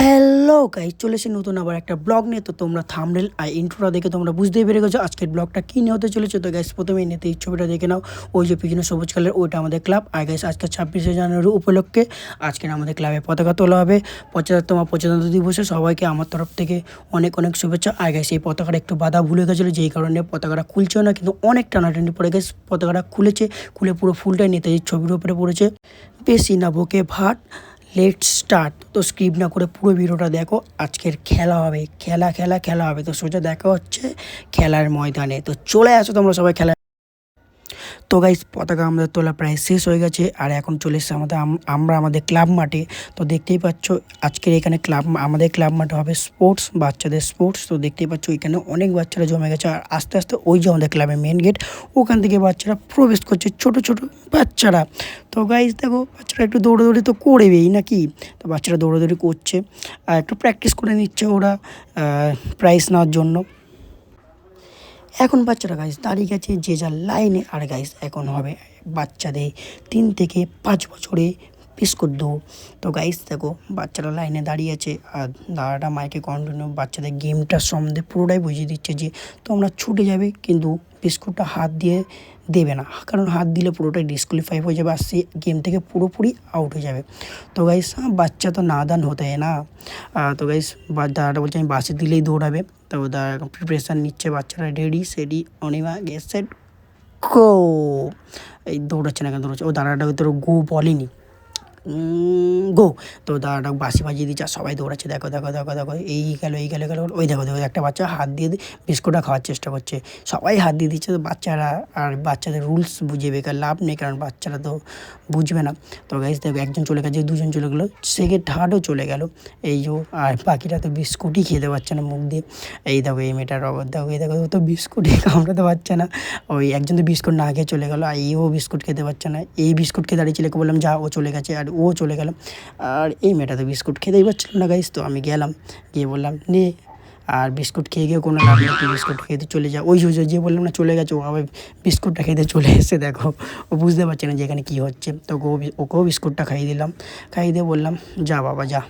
Hello guys, চলে এসে নতুন আবার একটা ব্লগ নিয়ে। তো তোমরা থাম্বনেল আর ইন্ট্রোটা দেখে তোমরা বুঝতেই পেরে গেছো আজকের ব্লগটা কী নিয়ে হতে চলেছে। তো গাইস প্রথমেই নিতে এই ছবিটা দেখে নাও, ওই যে পিছনে সবুজ কালার ওইটা আমাদের ক্লাব। আর গাইস আজকে 26শে জানুয়ারি উপলক্ষে আজকের আমাদের ক্লাবে পতাকা তোলা হবে 75তম প্রজাতন্ত্র দিবসে। সবাইকে আমার তরফ থেকে অনেক অনেক শুভেচ্ছা। আর গাইস এই পতাকাটা একটু বাধা ভুলে গেছিলো, যেই কারণে পতাকাটা খুলছেও না, কিন্তু অনেক টানাটানি পড়ে গেছে। পতাকাটা খুলে পুরো ফুলটাই নেতাজির ছবির উপরে পড়েছে। বেশি না বকে ভাট, লেট স্টার্ট। তো স্ক্রিপ্ট না করে পুরো ভিডিওটা দেখো। আজকের খেলা হবে, খেলা হবে। তো সোজা দেখা হচ্ছে খেলার ময়দানে। তো চলে আসো তোমরা সবাই খেলা। তো গাইস পতাকা আমাদের তোলা প্রায় শেষ হয়ে গেছে, আর এখন চলে এসেছে আমরা আমাদের ক্লাব মাঠে। তো দেখতেই পাচ্ছ আজকের এখানে আমাদের ক্লাব মাঠে হবে স্পোর্টস, বাচ্চাদের স্পোর্টস। তো দেখতেই পাচ্ছ এখানে অনেক বাচ্চারা জমে গেছে, আর আস্তে আস্তে ওই যে আমাদের ক্লাবের মেন গেট, ওখান থেকে বাচ্চারা প্রবেশ করছে, ছোট ছোট বাচ্চারা। তো গাইস দেখো বাচ্চারা একটু দৌড়াদৌড়ি তো করবেই নাকি। তো বাচ্চারা দৌড়াদৌড়ি করছে আর একটু প্র্যাকটিস করে নিচ্ছে ওরা প্রাইজ নেওয়ার জন্য। এখন বাচ্চারা গাইস দাঁড়িয়ে গেছে যে যার লাইনে। আর গাইস এখন হবে বাচ্চাদের 3 থেকে 5 বছরে বিস্কুট দৌড়। তো গাইস দেখো বাচ্চারা লাইনে দাঁড়িয়ে আছে, আর দাদাটা মাইকে কন্টিনিউ বাচ্চাদের গেমটার সম্বন্ধে পুরোটাই বুঝিয়ে দিচ্ছে যে তোমরা ছুটে যাবে, কিন্তু বিস্কুটটা হাত দিয়ে দেবে না, কারণ হাত দিলে পুরোটাই ডিসকোয়ালিফাই হয়ে যাবে আর সে গেম থেকে পুরোপুরি আউট হয়ে যাবে। তো গাইস বাচ্চা তো নাদান হতে হয় না। তো গাইস দাদাটা বলছে আমি বাসে দিলেই দৌড়াবে। তো দাদা এখন প্রিপারেশান নিচ্ছে, বাচ্চারা ready সেডি Anima get set go. এই দৌড়াচ্ছে না কেন, দৌড়াচ্ছে ও দাদাটা তোর গো বলেনি, গো। তো দাদাটা বাঁশি বাজিয়ে দিচ্ছে আর সবাই দৌড়াচ্ছে, দেখো দেখো দেখো দেখো এই গেল ওই দেখো দেখো একটা বাচ্চা হাত দিয়ে বিস্কুটটা খাওয়ার চেষ্টা করছে, সবাই হাত দিয়ে দিচ্ছে। তো বাচ্চারা আর বাচ্চাদের রুলস বুঝিয়ে বেকার লাভ নেই, কারণ বাচ্চারা তো বুঝবে না। তো গাইস দেখো একজন চলে গেছে, দুজন চলে গেলো, সেকেন্ড থার্ডও চলে গেল। এই যে আর বাকিরা তো বিস্কুটই খেতে পারছে না মুখ দিয়ে। এই দেখো এই মেয়েটার অবর দেখো, এই দেখো ও তো বিস্কুটই কামড়াতে পারছে না। ওই একজন তো বিস্কুট না খেয়ে চলে গেলো, আর এও বিস্কুট খেতে পারছে না। এই বিস্কুট খেয়ে দাঁড়িয়ে ছেলেকে বললাম যা, ও চলে গেছে আর ও চলে গেল। আর এই মেয়েটা তো বিস্কুট খেতেই পারছিল না গাইস। তো আমি গেলাম, গিয়ে বললাম নে, আর বিস্কুট খেয়ে গিয়ে কোনো লাভ নেই, তুই বিস্কুট খেতে চলে যা। ওই যে বললাম না চলে গেছে, ও আবার বিস্কুটটা খেতে চলে এসে দেখো ও বুঝতে পারছে না যে এখানে কী হচ্ছে। তো ওকেও বিস্কুটটা খাইয়ে দিলাম, খাইয়ে দিয়ে বললাম যা বাবা যা।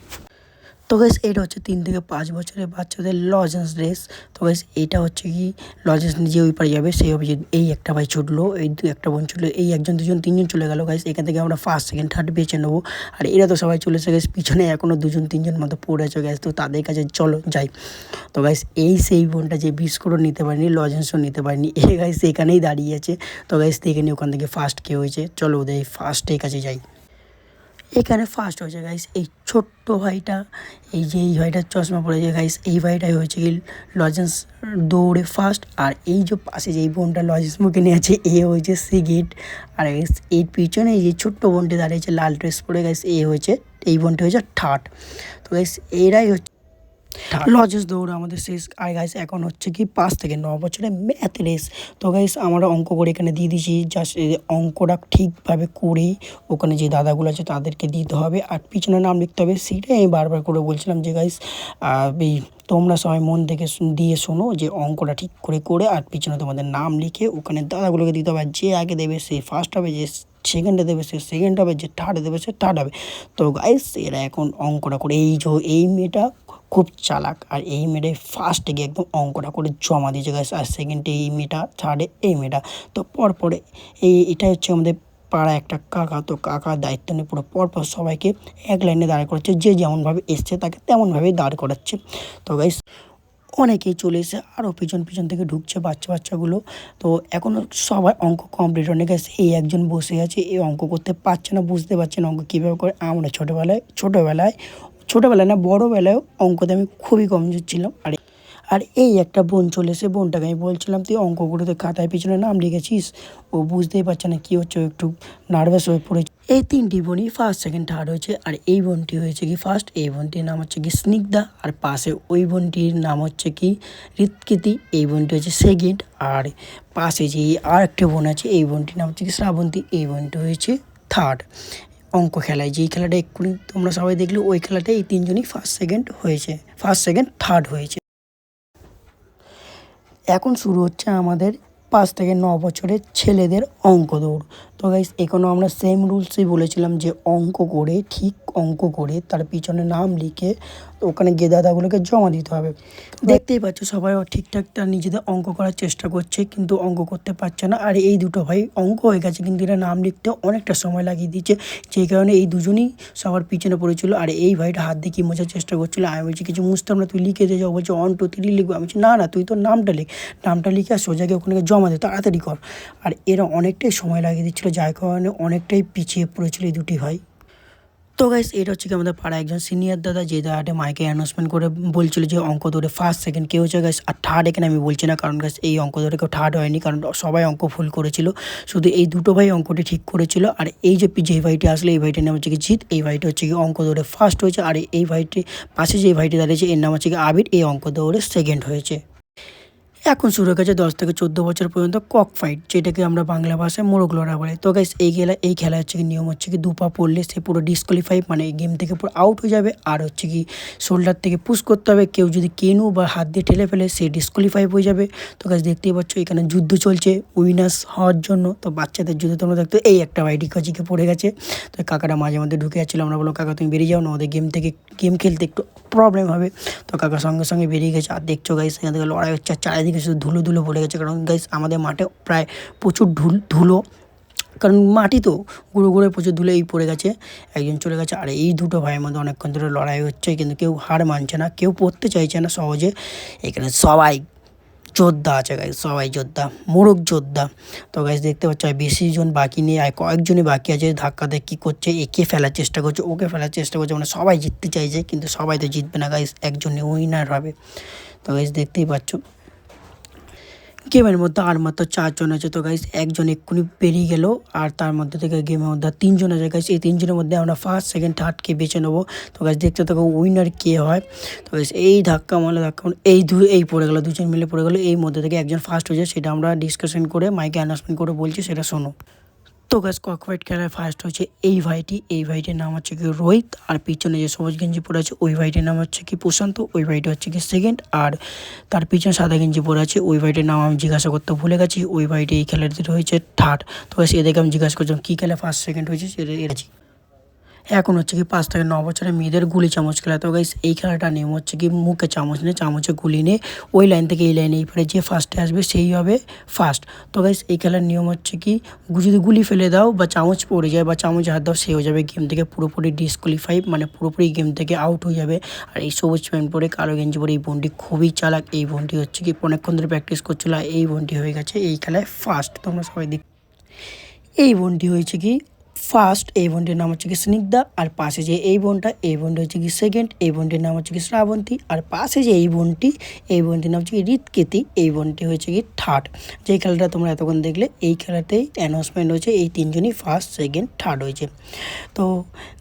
তো গাইস এটা হচ্ছে 3 থেকে 5 বছরের বাচ্চাদের লজেন্স রেস। তো গাইস এটা হচ্ছে কি লজেন্স যে ওই পারে যাবে সেই হবে, যে এই একটা ভাই ছুটলো, এই একটা বোন ছুটলো, এই একজন দুজন তিনজন চলে গেল গাইস। এখান থেকে আমরা ফার্স্ট সেকেন্ড থার্ড বেছে নেবো। আর এরা তো সবাই চলে এসে গেছে, পিছনে এখনও দুজন তিনজন মতো পড়ে আছে গাইস। তো তাদের কাছে চলো যাই। তো গাইস এই সেই বোনটা যে বিস্কুটও নিতে পারেনি, লজেন্সও নিতে পারেনি, এ গাইস এখানেই দাঁড়িয়ে আছে। তো গাইস দেখে নিই ওখান থেকে ফার্স্ট কে হয়েছে, চলো ওদের ফার্স্টের কাছে যাই। এখানে ফার্স্ট হয়েছে গাইস এই ছোট্ট ভাইটা, এই যে এই ভাইটার চশমা পড়েছে গাইস, এই ভাইটাই হয়েছে কি লজেন্স দৌড়ে ফার্স্ট। আর এই যে পাশে যে বোনটা লজেন্স মুখে নিয়ে আছে এ হয়েছে সেকেন্ড। আর গাইস এর পিছনে এই যে ছোট্ট বোনটি দাঁড়িয়েছে লাল ড্রেস পরে গাইস, এই বোনটি হয়েছে থার্ড। তো গাইস এরাই হচ্ছে লজেন্স দৌড় আমাদের শেষ। আর গাইস এখন হচ্ছে কি 5 থেকে 9 বছরের ম্যাথ রেস। তো গাইস আমরা অঙ্ক করে এখানে দিয়ে দিয়েছি, জাস্ট অঙ্কটা ঠিকভাবে করে ওখানে যে দাদাগুলো আছে তাদেরকে দিতে হবে, আর পিছনে নাম লিখতে হবে। সেটাই আমি বারবার করে বলছিলাম যে গাইস এই তোমরা সবাই মন থেকে দিয়ে শোনো, যে অঙ্কটা ঠিক করে আর পিছনে তোমাদের নাম লিখে ওখানে দাদাগুলোকে দিতে হবে। যে আগে দেবে সে ফার্স্ট হবে, যে সেকেন্ডে দেবে সে সেকেন্ড হবে, যে থার্ডে দেবে সে থার্ড হবে। তো গাইস এরা এখন অঙ্কটা করে, এই মেয়েটা খুব চালাক, আর এই মেয়েটা ফার্স্টে গিয়ে একদম অঙ্কটা করে জমা দিয়েছে গাইস, আর সেকেন্ডে এই মেয়েটা, থার্ডে এই মেয়েটা। তো পরপরে এটা হচ্ছে আমাদের পাড়া একটা কাকা। তো কাকার দায়িত্ব নিয়ে পুরো পরপর সবাইকে এক লাইনে দাঁড় করাচ্ছে, যে যেমনভাবে এসছে তাকে তেমনভাবেই দাঁড় করাচ্ছে। তো গাইস অনেকেই চলে এসে আরও পিছন থেকে ঢুকছে বাচ্চাগুলো। তো এখনও সবাই অঙ্ক কমপ্লিট হয়নি গাইস, এই একজন বসে আছে, এই অঙ্ক করতে পারছে না, বুঝতে পারছে না অঙ্ক কীভাবে করে। আমরা ছোটোবেলায় না বড়োবেলায়ও অঙ্কতে আমি খুবই কমজোর ছিলাম। আর এই একটা বোন চলে এসে, বোনটাকে আমি বলছিলাম তুই অঙ্কগুলোতে খাতায় পিছনে নাম লিখেছিস, ও বুঝতেই পারছে না কী হচ্ছে, ও একটু নার্ভাস হয়ে পড়েছে। এই 3টি বোনই ফার্স্ট সেকেন্ড থার্ড হয়েছে, আর এই বোনটি হয়েছে কি ফার্স্ট। এই বোনটির নাম হচ্ছে কি স্নিগ্ধা, আর পাশে ওই বোনটির নাম হচ্ছে কি হৃৎকৃতি, এই বোনটি হচ্ছে সেকেন্ড। আর পাশে যে আর একটা বোন আছে, এই বোনটির নাম হচ্ছে কি শ্রাবন্তী, এই বোনটি হয়েছে থার্ড। অঙ্ক খেলায় যেই খেলাটা এক্ষুনি তোমরা সবাই দেখলে, ওই খেলাটায় এই 3জনই ফার্স্ট সেকেন্ড থার্ড হয়েছে। এখন শুরু হচ্ছে আমাদের 5 থেকে 9 বছরের ছেলেদের অঙ্ক দৌড়। তো গাইস এখানেও আমরা সেম রুলসই বলেছিলাম যে অঙ্ক করে ঠিক অঙ্ক করে তার পিছনে নাম লিখে ওখানে গিয়ে দাদাগুলোকে জমা দিতে হবে। দেখতেই পাচ্ছ সবাই ঠিকঠাক তার নিজেদের অঙ্ক করার চেষ্টা করছে কিন্তু অঙ্ক করতে পারছে না। আর এই দুটো ভাই অঙ্ক হয়ে গেছে কিন্তু এরা নাম লিখতে অনেকটা সময় লাগিয়ে দিচ্ছে, যেই কারণে এই দুজনেই সবার পিছনে পড়েছিল। আর এই ভাইটা হাত দিয়ে কি মোছার চেষ্টা করছিল, আমি বলছি কিছু মুছতাম না, তুই লিখে দিয়ে যাও। বলছে 1 2 3 লিখবো। আমি বলছি না না, তুই তোর নামটা লিখ, নামটা লিখে আর সোজা গিয়ে ওখানে জমা দে, তাড়াতাড়ি কর। আর এরা অনেকটাই সময় লাগিয়ে দিচ্ছিলো, যার কারণে অনেকটাই পিছিয়ে পড়েছিল এই দুটি ভাই। তো গাইস এটা হচ্ছে কি আমাদের পাড়া একজন সিনিয়র দাদা, যে দাদাটা মাইকে অ্যানাউন্সমেন্ট করে বলছিল যে অঙ্ক ধরে ফার্স্ট সেকেন্ড কেউ হচ্ছে গাইস, আর থার্ড এখানে আমি বলছি না, কারণ গাইস এই অঙ্ক ধরে কেউ থার্ড হয়নি, কারণ সবাই অঙ্ক ভুল করেছিল, শুধু এই দুটো ভাই অঙ্কটি ঠিক করেছিল। আর এই যে ভাইটি আসলে এই ভাইটির নাম হচ্ছে কি জিৎ, এই ভাইটি হচ্ছে কি অঙ্ক ধরে ফার্স্ট হয়েছে। আর এই ভাইটি পাশে যে ভাইটি দাঁড়িয়েছে এর নাম হচ্ছে কি আবির, এই অঙ্ক ধরে সেকেন্ড হয়েছে। এখন শুরু হয়ে গেছে 10 থেকে 14 বছর পর্যন্ত কক ফাইট, যেটাকে আমরা বাংলা ভাষায় মোরগ লড়া বলে। তো গাইস এই খেলা হচ্ছে কি নিয়ম হচ্ছে কি 2 পা পড়লে সে পুরো ডিসকোয়ালিফাই, মানে গেম থেকে পুরো আউট হয়ে যাবে। আর হচ্ছে কি শোল্ডার থেকে পুশ করতে হবে, কেউ যদি কেনু বা হাত দিয়ে ঠেলে ফেলে সে ডিসকোয়ালিফাই হয়ে যাবে। তো গাইস দেখতেই পাচ্ছ এখানে যুদ্ধ চলছে উইনার্স হওয়ার জন্য। তো বাচ্চাদের যুদ্ধ তোমরা দেখতো, এই একটা ভাই ডিকাচিকে পড়ে গেছে। তো কাকাটা মাঝে মধ্যে ঢুকে যাচ্ছিলো, আমরা বললাম কাকা তুমি বেরিয়ে যাও না, ওদের গেম খেলতে একটু প্রবলেম হবে। তো কাকা সঙ্গে সঙ্গে বেরিয়ে গেছে। আর দেখছো গাইস এখান থেকে লড়াই হচ্ছে, আর চারিদিকে শুধু ধুলো ধুলো পড়ে গেছে, কারণ গাইস আমাদের মাঠে প্রায় প্রচুর ধুলো, কারণ মাটি তো গুঁড়ো গুঁড়ো প্রচুর ধুলো এই পড়ে গেছে। একজন চলে গেছে। আর এই দুটো ভাইয়ের মধ্যে অনেকক্ষণ ধরে লড়াই হচ্ছে, কিন্তু কেউ হার মানছে না, কেউ পড়তে চাইছে না সহজে। এখানে সবাই যোদ্ধা আছে গাইস, সবাই যোদ্ধা, মোরগ যোদ্ধা। তো গাইস দেখতে পাচ্ছ বেশি জন বাকি নেই, আর কয়েকজনই বাকি আছে। ধাক্কাতে কী করছে, একে ফেলার চেষ্টা করছে, ওকে ফেলার চেষ্টা করছে, মানে সবাই জিততে চাইছে, কিন্তু সবাই তো জিতবে না গাইস, একজনই উইনার হবে। তো গাইস দেখতেই পাচ্ছ গেমের মধ্যে আর মাত্র 4 জন আছে। তো গাইস একজন এক্ষুনি বেরিয়ে গেল, আর তার মধ্যে থেকে গেমের মধ্যে 3 জন আছে গাইস। এই 3 জনের মধ্যে আমরা ফার্স্ট সেকেন্ড থার্ডকে বেছে নেবো। তো গাইস দেখতে থাকো উইনার কে হয়। তো গাইস এই ধাক্কা এই পড়ে গেল, দুজন মিলে পড়ে গেলো, এই মধ্যে থেকে একজন ফার্স্ট হয়েছে, সেটা আমরা ডিসকাশন করে মাইকে অ্যানাউন্সমেন্ট করে বলছি, সেটা শোনো। তো গাইস কক ফাইট খেলায় ফার্স্ট হচ্ছে এই ভাইটির নাম হচ্ছে কি রোহিত। আর পিছনে যে সবুজ গেঞ্জি পরে আছে ওই ভাইটির নাম হচ্ছে কি প্রশান্ত, ওই ভাইটি হচ্ছে কি সেকেন্ড। আর তার পিছনে সাদা গেঞ্জি পরে আছে ওই ভাইটির নাম আমি জিজ্ঞাসা করতে ভুলে গেছি, ওই ভাইটি এই খেলাটিতে হয়েছে থার্ড। তো গাইস এদেরকে আমি জিজ্ঞাসা করছিলাম কী খেলা ফার্স্ট সেকেন্ড হয়েছে, সেটা এড়েছি। এখন হচ্ছে কি 5 থেকে 9 বছরের মেয়েদের গুলি চামচ খেলা। তো গাইস এই খেলাটার নিয়ম হচ্ছে কি মুখে চামচ নিয়ে চামচে গুলি নিয়ে ওই লাইন থেকে এই লাইনে এইবারে যে ফার্স্টে আসবে সেই হবে ফার্স্ট। তো গাইস এই খেলার নিয়ম হচ্ছে কি যদি গুলি ফেলে দাও বা চামচ পড়ে যায় বা চামচে হাত দাও, সে হয়ে যাবে গেম থেকে পুরোপুরি ডিসকোয়ালিফাই, মানে পুরোপুরি গেম থেকে আউট হয়ে যাবে। আর এই সবুজ প্যান্ট পরে কালো গেঞ্জি পরে এই বোনটি খুবই চালাক, এই বোনটি হচ্ছে কি অনেকক্ষণ ধরে প্র্যাকটিস করছিল, আর এই বোনটি হয়ে গেছে এই খেলায় ফার্স্ট। তোমরা সবাই এই বোনটি হয়েছে কি ফার্স্ট, এই বোনটির নাম হচ্ছে কি স্নিগ্ধা। আর পাশে যে এই বোনটি হচ্ছে কি সেকেন্ড, এই বোনটির নাম হচ্ছে কি শ্রাবন্তী। আর পাশে যে এই বোনটির নাম হচ্ছে কি ঋতকেতি, এই বোনটি হচ্ছে কি থার্ড। যে খেলাটা তোমরা এতক্ষণ দেখলে এই খেলাতেই অ্যানাউন্সমেন্ট হয়েছে, এই 3 জনই ফার্স্ট সেকেন্ড থার্ড হয়েছে। তো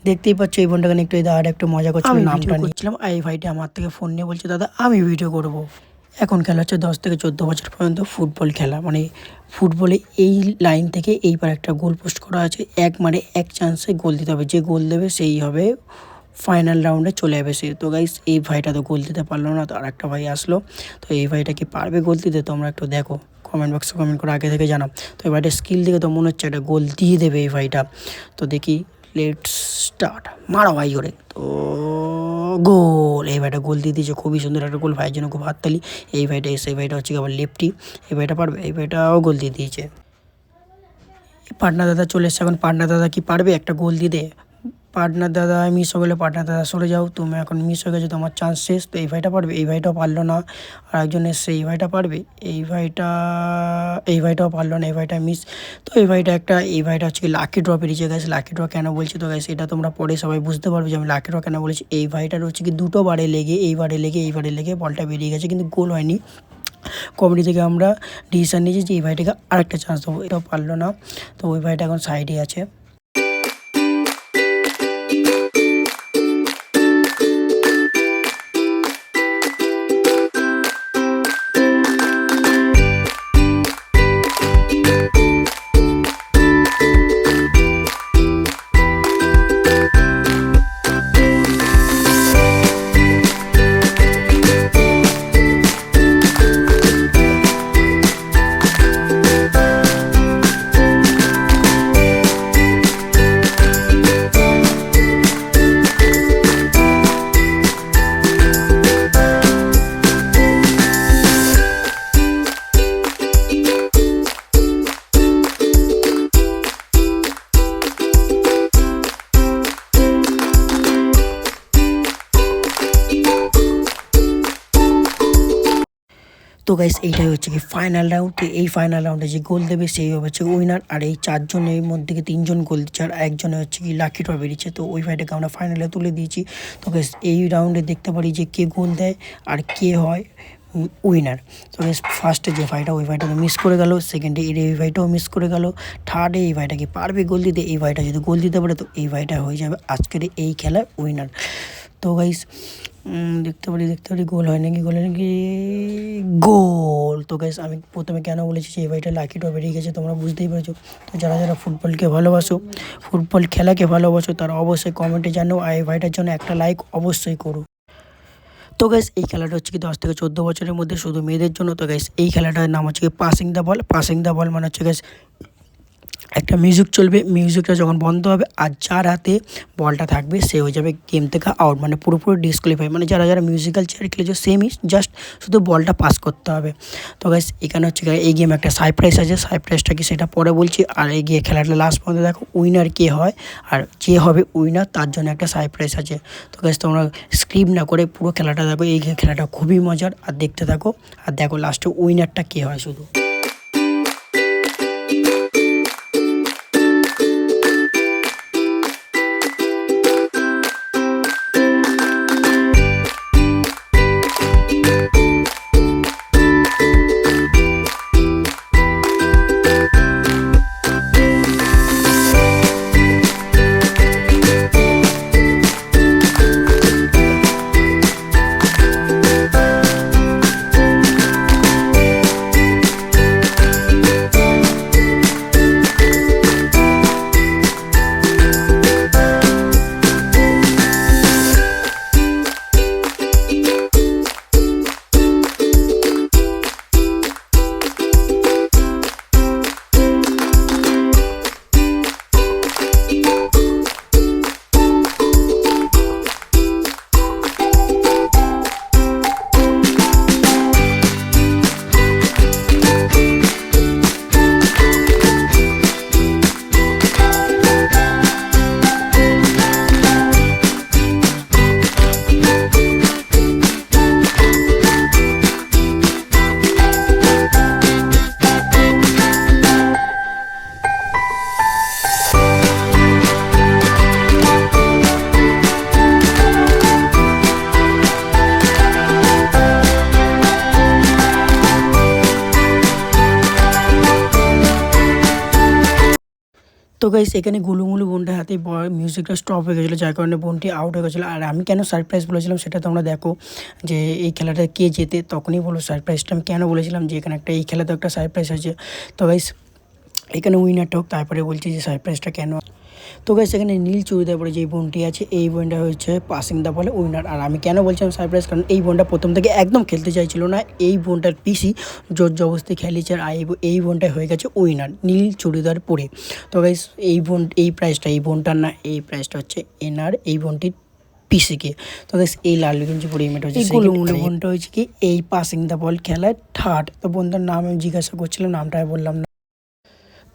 দেখতেই পাচ্ছ এই বোনটাকে একটু এই দাদাটা একটু মজা করছিল, নামটা নিচ্ছিলাম। আর এই ভাইটি আমার থেকে ফোন নিয়ে বলছে দাদা আমি ভিডিও করবো। এখন খেলা হচ্ছে 10 থেকে 14 বছর পর্যন্ত ফুটবল খেলা, মানে ফুটবলে এই লাইন থেকে এইবার একটা গোল পোস্ট করা আছে, এক চান্সে গোল দিতে হবে, যে গোল দেবে সেই হবে ফাইনাল রাউন্ডে চলে যাবে সে। তো গাইস এই ভাইটা তো গোল দিতে পারলো না, তো আর একটা ভাই আসলো। তো এই ভাইটা কি পারবে গোল দিতে, তোমরা একটু দেখো, কমেন্ট বক্সে কমেন্ট করে আগে থেকে জানাও। তো এই ভাইটার স্কিল দেখে তো মনে হচ্ছে একটা গোল দিয়ে দেবে এই ভাইটা। তো দেখি লেটস স্টার্ট, মারো ভাই করে। তো গোল, এই ভাইটা গোল দিয়ে দিয়েছে, খুবই সুন্দর একটা গোল, ভাইয়ের জন্য খুব হাততালি। এই ভাইটা হচ্ছে আবার লেফটি, এই ভাইটা পারবে, এই ভাইটাও গোল দিয়ে দিয়েছে। পাটনা দাদা চলে এসছে, এখন পাটনা দাদা কি পারবে একটা গোল দিতে? পাটনার দাদা মিস হয়ে গেলে পাটনার দাদা সরে যাও, তুমি এখন মিস হয়ে গেছো, তোমার চান্স শেষ। তো এই ভাইটা পারবে, এই ভাইটাও পারলো না। আর একজন এসছে, এই ভাইটা পারবে, এই ভাইটাও পারলো না, এই ভাইটা মিস। তো এই ভাইটা হচ্ছে কি লাকি ড্র পেরিয়েছে গেছে। লাকি ড্র কেন বলছি তো গেছে এটা তোমরা পরে সবাই বুঝতে পারবে যে আমি লাকি ড্র কেন বলেছি। এই ভাইটার হচ্ছে কি দুটো বারে লেগে এইবারে লেগে বলটা বেরিয়ে গেছে, কিন্তু গোল হয়নি। কমেডি থেকে আমরা ডিসিশন নিয়েছি যে এই ভাইটাকে আরেকটা চান্স দেবো, এটাও পারলো না। তো ওই ভাইটা এখন সাইডে আছে। তো গাইস এইটাই হচ্ছে কি ফাইনাল রাউন্ড। এই ফাইনাল রাউন্ডে যে গোল দেবে সেই হচ্ছে উইনার। আর এই 4 জনের মধ্যে থেকে 3 জন গোল দিচ্ছে আর একজনে হচ্ছে কি লাকি ড্র বেরিয়েছে। তো ওই ফাইটাকে আমরা ফাইনালে তুলে দিয়েছি। তো গাইস এই রাউন্ডে দেখতে পারি যে কে গোল দেয় আর কে হয় উইনার। তো গাইস ফার্স্টে যে ফাইটটা ওই ফাইটাকে মিস করে গেল, সেকেন্ডে এই ফাইটাও মিস করে গেল, থার্ডে এই ফাইটাকে পারবে গোল দিতে। এই ফাইটা যদি গোল দিতে পারে তো এই ফাইটা হয়ে যাবে আজকের এই খেলার উইনার। তো গাইস দেখতে পারি গোল হয় নাকি গোল। তো গাইস আমি প্রথমে কেন বলেছি যে এই ভাইটা লাকি ড্র বেরিয়ে গেছে তোমরা বুঝতেই পারছো। তো যারা যারা ফুটবলকে ভালোবাসো, ফুটবল খেলাকে ভালোবাসো, তারা অবশ্যই কমেন্টে জানাও আর এই ভাইটার জন্য একটা লাইক অবশ্যই করো। তো গাইস এই খেলাটা হচ্ছে কি 10 থেকে 14 বছরের মধ্যে শুধু মেয়েদের জন্য। তো গাইস এই খেলাটার নাম হচ্ছে কি passing the ball. Passing the ball মানে হচ্ছে গাইস একটা মিউজিক চলবে, মিউজিকটা যখন বন্ধ হবে আর যার হাতে বলটা থাকবে সে হয়ে যাবে গেম থেকে আউট, মানে পুরোপুরি ডিসকোয়ালিফাই। মানে যারা যারা মিউজিক্যাল চেয়ার খেলেছে সেমই, জাস্ট শুধু বলটা পাস করতে হবে। তো গাইস এখানে হচ্ছে এই গেমে একটা সারপ্রাইজ আছে, সারপ্রাইজটা কি সেটা পরে বলছি। আর এই গিয়ে খেলাটা লাস্ট পর্যন্ত দেখো উইনার কে হয় আর যে হবে উইনার তার জন্য একটা সারপ্রাইজ আছে। তো গাইস তোমরা স্ক্রিপ না করে পুরো খেলাটা দেখো, এই খেলাটা খুবই মজার আর দেখতে থাকো। আর দেখো লাস্টে উইনারটা কে হয় শুধু। তো গাইস এখানে গুলুমুলু বোনটার হাতে মিউজিকটা স্টপ হয়ে গেছিলো, যার কারণে বোনটি আউট হয়ে গেছিলো। আর আমি কেন সারপ্রাইজ বলেছিলাম সেটা তোমরা দেখো, যে এই খেলাটা কে জেতে তখনই বলো সারপ্রাইজটা আমি কেন বলেছিলাম যে এখানে একটা এই খেলাতে একটা সারপ্রাইজ আছে। তো গাইস এখানে উইনারটা হোক তারপরে বলছি যে সারপ্রাইজটা কেন। তো গাইস এখানে নীল চুড়িদার পরে যে বোনটি আছে এই বোনটা হচ্ছে পাসিং দা বলে উইনার। আর আমি কেন বলছিলাম সারপ্রাইজ, কারণ এই বোনটা প্রথম থেকে একদম খেলতে চাইছিল না, এই বোনটার পিসি জোর জবরদস্তি খেলেছে আর এই বোনটা হয়ে গেছে উইনার নীল চুড়িদার পরে। তো গাইস এই প্রাইজটা এই বোনটার না, এই প্রাইজটা হচ্ছে এনার এই বোনটির পিসিকে। তো গাইস এই লাল গেঞ্জি পরে ইমেট হচ্ছে বোনটা হচ্ছে কি এই পাসিং দা বল খেলায় থার্ড। তো বোনটার নাম আমি জিজ্ঞাসা করছিলাম, নামটা বললাম না।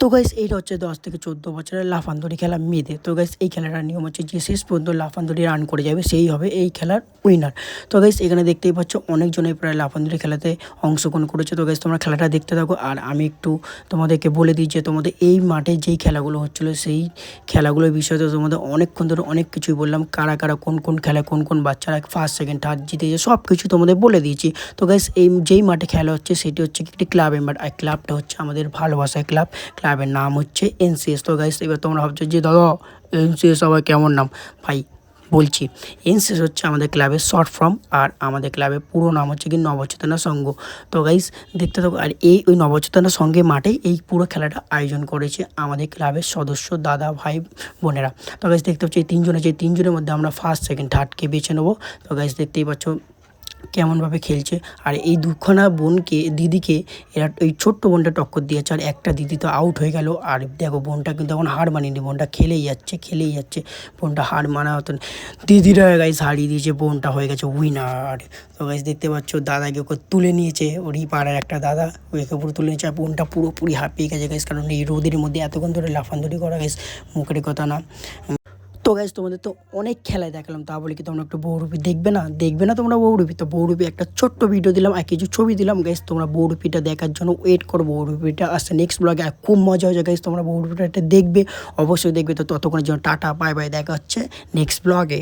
তো গাইস এইটা হচ্ছে 10 থেকে 14 বছরের লাফান্দড়ি খেলা মেয়েদের। তো গাইস এই খেলাটার নিয়ম হচ্ছে যে শেষ পর্যন্ত লাফান্দড়ি রান করে যাবে সেই হবে এই খেলার উইনার। তো গাইস এখানে দেখতেই পাচ্ছ অনেকজনই প্রায় লাফান্দড়ি খেলাতে অংশগ্রহণ করেছে। তো গাইস তোমরা খেলাটা দেখতে থাকো আর আমি একটু তোমাদেরকে বলে দিই যে তোমাদের এই মাঠে যেই খেলাগুলো হচ্ছিলো সেই খেলাগুলোর বিষয়ে তো তোমাদের অনেকক্ষণ ধরে অনেক কিছুই বললাম, কারা কারা কোন কোন খেলায় কোন কোন বাচ্চারা ফার্স্ট সেকেন্ড থার্ড জিতেছে সব কিছু তোমাদের বলে দিয়েছি। তো গাইস এই যেই মাঠে খেলা হচ্ছে সেটি হচ্ছে একটি ক্লাবের মাঠ, আর ক্লাবটা হচ্ছে আমাদের ভালোবাসার ক্লাব, ক্লাবের নাম হচ্ছে এনসিএস। তো গাইস এবার তোমরা ভাবছো যে দাদা এনসিএস আবার কেমন নাম, ভাই বলছি এনসিএস হচ্ছে আমাদের ক্লাবের শর্ট ফর্ম আর আমাদের ক্লাবের পুরো নাম হচ্ছে কি নবচেতনা সংঘ। তো গাইস দেখতে থাকো। আর ওই নবচেতনা সংঘের মাঠেই এই পুরো খেলাটা আয়োজন করেছে আমাদের ক্লাবের সদস্য দাদা ভাই বোনেরা। তো গাইস দেখতে পাচ্ছি এই তিনজন আছে, এই তিনজনের মধ্যে আমরা ফার্স্ট সেকেন্ড থার্ডকে বেছে নেবো। তো গাইস দেখতেই পাচ্ছ কেমনভাবে খেলছে। আর এই দুখানা বোনকে দিদিকে এরা ওই ছোট্ট বোনটা টক্কর দিয়েছে আর একটা দিদি তো আউট হয়ে গেল। আর দেখো বোনটা কিন্তু এখন হার মানিনি, বোনটা খেলেই যাচ্ছে বোনটা হার মানা হতো না। দিদিরা গাইস হারিয়ে দিয়েছে, বোনটা হয়ে গেছে উইনার। তো গাইস দেখতে পাচ্ছ দাদাকে ওকে তুলে নিয়েছে, ওরই পাড়ার একটা দাদা ওকে পুরো তুলে নিয়েছে। আর বোনটা পুরোপুরি হাঁপিয়ে গেছে গাইস, কারণ এই রোদের মধ্যে এতক্ষণ ধরে লাফান্দড়ি করা গাইস মুখের কথা না। তো গাইস তোমাদের তো অনেক খেলায় দেখালাম, তা বলে কি তোমরা একটু বহুরূপী দেখবে না তোমরা বহুরূপী? তো বহুরূপী একটা ছোট্ট ভিডিও দিলাম আর কিছু ছবি দিলাম গাইস, তোমরা বহুরূপীটা দেখার জন্য ওয়েট করো। বহুরূপীটা আসছে নেক্সট ব্লগে, আর খুব মজা হয়েছে গাইস, তোমরা বহুরূপীটা দেখবে, অবশ্যই দেখবে। তো ততক্ষণের জন্য টাটা বাই বাই, দেখা হচ্ছে নেক্সট ব্লগে।